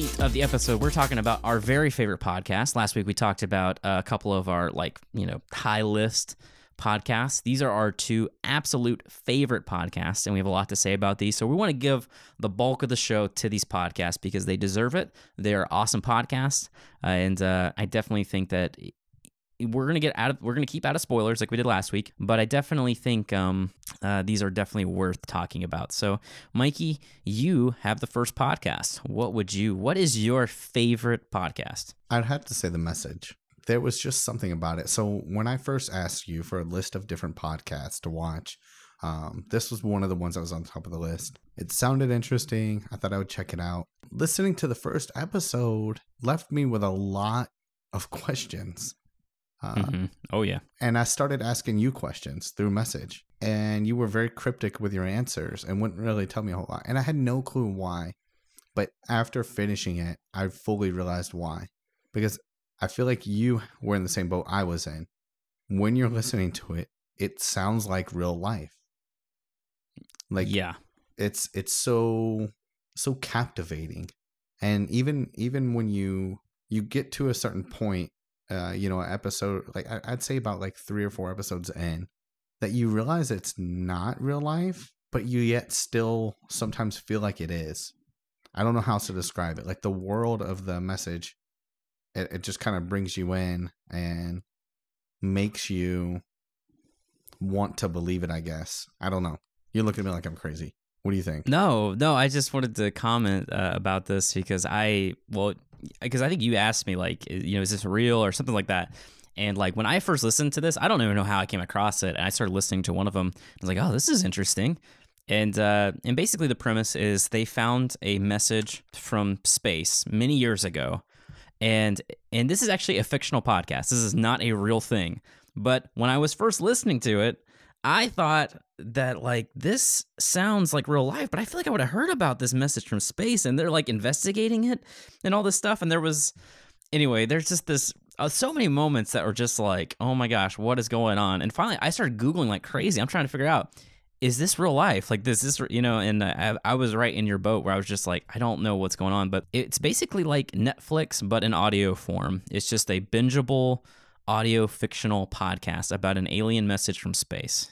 meat of the episode, we're talking about our very favorite podcast. Last week we talked about a couple of our high list podcasts. These are our two absolute favorite podcasts, and we have a lot to say about these. So we want to give the bulk of the show to these podcasts because they deserve it. They are awesome podcasts, and I definitely think that we're gonna keep out of spoilers like we did last week, but I definitely think these are definitely worth talking about. So, Mikey, you have the first podcast. What is your favorite podcast? I'd have to say The Message. There was just something about it. So when I first asked you for a list of different podcasts to watch, this was one of the ones that was on top of the list. It sounded interesting. I thought I would check it out. Listening to the first episode left me with a lot of questions. Oh, yeah. And I started asking you questions through message, and you were very cryptic with your answers and wouldn't really tell me a whole lot. And I had no clue why. But after finishing it, I fully realized why. Because I feel like you were in the same boat I was in. When you're listening to it, it sounds like real life. Like, yeah, it's so captivating. And even when you get to a certain point, episode, like I'd say about like 3 or 4 episodes in, that you realize it's not real life, but you yet still sometimes feel like it is. I don't know how to describe it. Like the world of The Message, it just kind of brings you in and makes you want to believe it, I guess. I don't know. You look at me like I'm crazy. What do you think? No, I just wanted to comment about this because I think you asked me, like, is this real or something like that? And like when I first listened to this, I don't even know how I came across it. And I started listening to one of them. I was like, oh, this is interesting. And basically the premise is they found a message from space many years ago. And this is actually a fictional podcast. This is not a real thing. But when I was first listening to it, I thought that, like, this sounds like real life, but I feel like I would have heard about this message from space, and they're, like, investigating it and all this stuff, and there's just this, so many moments that were just like, oh my gosh, what is going on? And finally, I started Googling like crazy. I'm trying to figure out, is this real life? Like, and I was right in your boat where I was just like, I don't know what's going on, but it's basically like Netflix, but in audio form. It's just a bingeable audio fictional podcast about an alien message from space.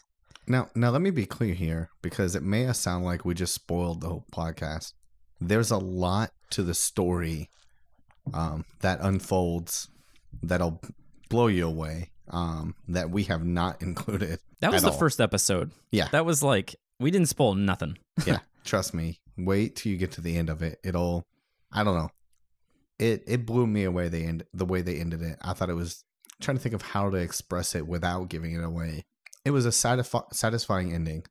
Now let me be clear here, because it may sound like we just spoiled the whole podcast. There's a lot to the story that unfolds that'll blow you away, that we have not included. That was the first episode. Yeah. That was like, we didn't spoil nothing. Yeah, trust me. Wait till you get to the end of it. I don't know. It blew me away the way they ended it. I thought it was, trying to think of how to express it without giving it away. It was a satisfying ending.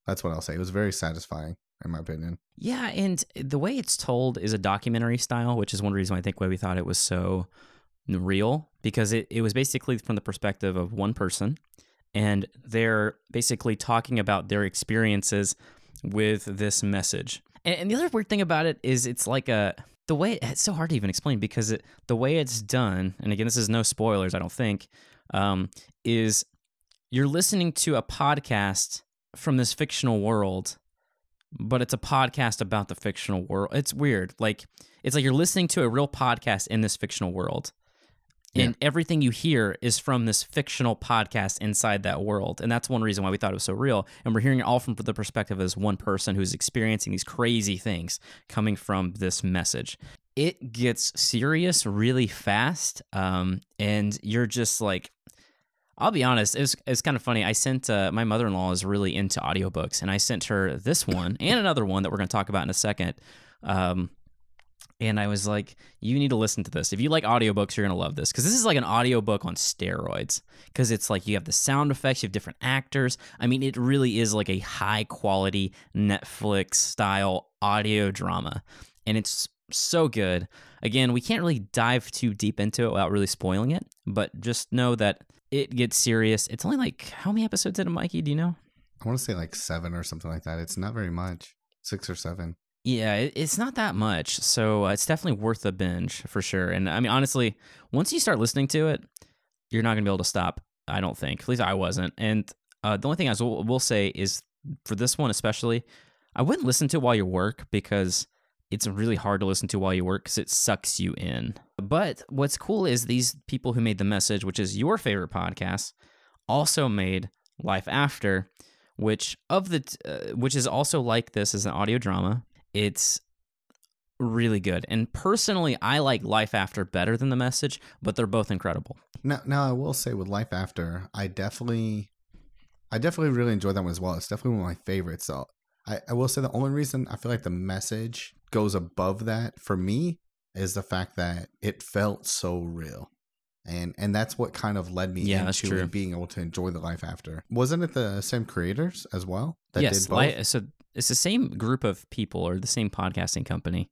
That's what I'll say. It was very satisfying, in my opinion. Yeah, and the way it's told is a documentary style, which is one reason why we thought it was so real, because it was basically from the perspective of one person, and they're basically talking about their experiences with this message. And the other weird thing about it is it's like it's so hard to even explain, because the way it's done, and again, this is no spoilers, I don't think, is you're listening to a podcast from this fictional world, but it's a podcast about the fictional world. It's weird. It's like you're listening to a real podcast in this fictional world, and everything you hear is from this fictional podcast inside that world. And that's one reason why we thought it was so real. And we're hearing it all from the perspective of this one person who's experiencing these crazy things coming from this message. It gets serious really fast, and you're just like, I'll be honest, it's kind of funny. I sent, my mother-in-law is really into audiobooks, and I sent her this one and another one that we're going to talk about in a second. And I was like, you need to listen to this. If you like audiobooks, you're going to love this, because this is like an audiobook on steroids, because it's like you have the sound effects, you have different actors. I mean, it really is like a high-quality Netflix-style audio drama, and it's so good. Again, we can't really dive too deep into it without really spoiling it, but just know that it gets serious. It's only like, how many episodes in it, Mikey? Do you know? I want to say like 7 or something like that. It's not very much. 6 or 7. Yeah, it's not that much. So it's definitely worth a binge for sure. And I mean, honestly, once you start listening to it, you're not going to be able to stop, I don't think. At least I wasn't. And the only thing I will say is, for this one especially, I wouldn't listen to it while you work, because it's really hard to listen to while you work because it sucks you in. But what's cool is these people who made The Message, which is your favorite podcast, also made Life After, which is also like this as an audio drama. It's really good. And personally, I like Life After better than The Message, but they're both incredible. Now I will say with Life After, I definitely really enjoyed that one as well. It's definitely one of my favorites. So I will say the only reason I feel like The Message goes above that for me is the fact that it felt so real. And that's what kind of led me into being able to enjoy the Life After. Wasn't it the same creators as well that did both? So it's the same group of people or the same podcasting company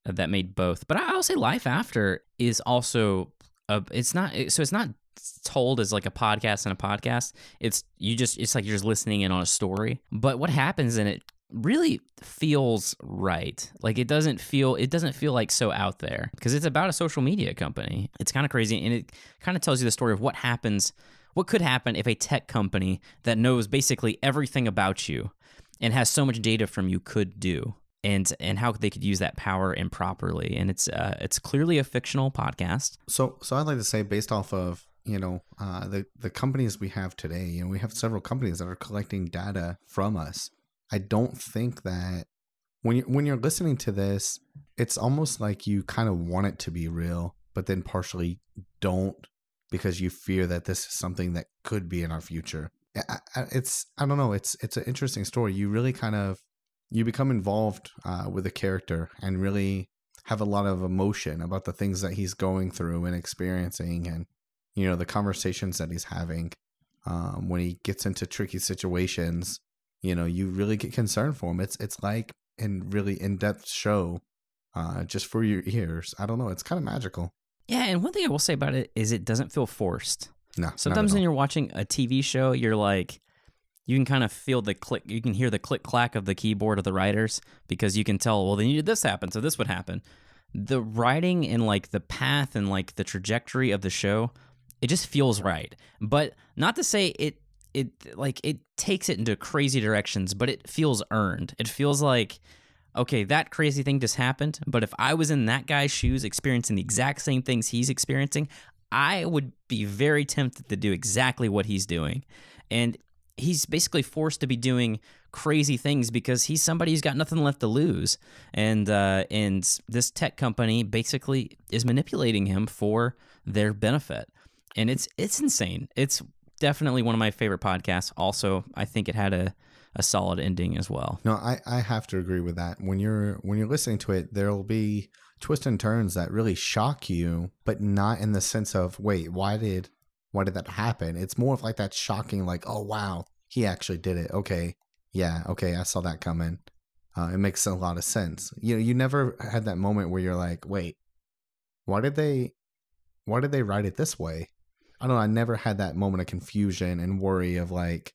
that made both. But I'll say Life After is also it's not told as like a podcast and a podcast. It's like you're just listening in on a story. But what happens in it really feels right. Like it doesn't feel like so out there because it's about a social media company. It's kind of crazy, and it kind of tells you the story of what could happen if a tech company that knows basically everything about you and has so much data from you could do, and how they could use that power improperly. And it's clearly a fictional podcast. So I'd like to say, based off of the companies we have today, we have several companies that are collecting data from us. I don't think that when you're listening to this, it's almost like you kind of want it to be real, but then partially don't because you fear that this is something that could be in our future. I don't know. It's an interesting story. You really you become involved with the character and really have a lot of emotion about the things that he's going through and experiencing, and the conversations that he's having when he gets into tricky situations. You really get concerned for him. It's like a really in-depth show just for your ears. I don't know. It's kind of magical. Yeah, and one thing I will say about it is it doesn't feel forced. No. Sometimes when you're watching a TV show, you're like, you can kind of feel the click. You can hear the click-clack of the keyboard of the writers because you can tell, well, they needed this happen, so this would happen. The writing and like the path and like the trajectory of the show, it just feels right. But not to say it takes it into crazy directions, but it feels earned. It feels like, okay, that crazy thing just happened, but if I was in that guy's shoes experiencing the exact same things he's experiencing, I would be very tempted to do exactly what he's doing. And he's basically forced to be doing crazy things because he's somebody who's got nothing left to lose. And this tech company basically is manipulating him for their benefit. And it's insane. It's definitely one of my favorite podcasts. Also, I think it had a solid ending as well. No, I have to agree with that. When you're listening to it, there'll be twists and turns that really shock you, but not in the sense of, wait, why did that happen? It's more of like that shocking, like, oh wow, he actually did it. Okay, yeah, okay, I saw that coming. It makes a lot of sense. You never had that moment where you're like, wait, why did they write it this way? I don't know. I never had that moment of confusion and worry of like,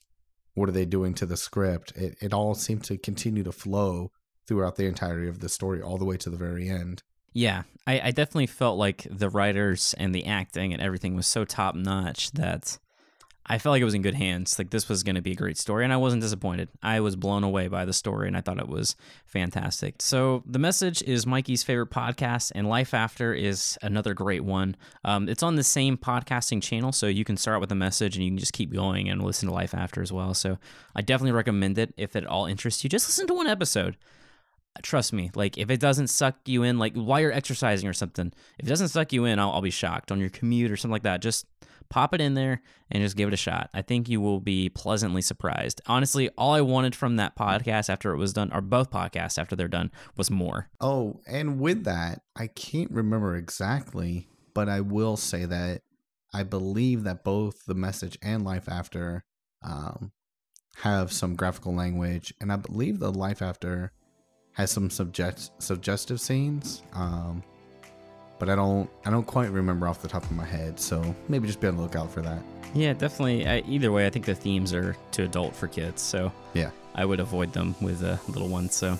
what are they doing to the script? It all seemed to continue to flow throughout the entirety of the story, all the way to the very end. Yeah, I definitely felt like the writers and the acting and everything was so top notch that I felt like it was in good hands. Like this was going to be a great story, and I wasn't disappointed. I was blown away by the story, and I thought it was fantastic. So The Message is Mikee's favorite podcast, and Life After is another great one. It's on the same podcasting channel, so you can start with The Message, and you can just keep going and listen to Life After as well. So I definitely recommend it if it all interests you. Just listen to one episode. Trust me, like if it doesn't suck you in, like while you're exercising or something, if it doesn't suck you in, I'll be shocked. On your commute or something like that, just pop it in there and just give it a shot. I think you will be pleasantly surprised. Honestly, all I wanted from that podcast after it was done, or both podcasts after they're done, was more. Oh, and with that, I can't remember exactly, but I will say that I believe that both The Message and Life After have some graphical language, and I believe the Life After has some suggestive scenes, but I don't quite remember off the top of my head. So maybe just be on the lookout for that. Yeah, definitely. Either way, I think the themes are too adult for kids, so yeah, I would avoid them with little ones. So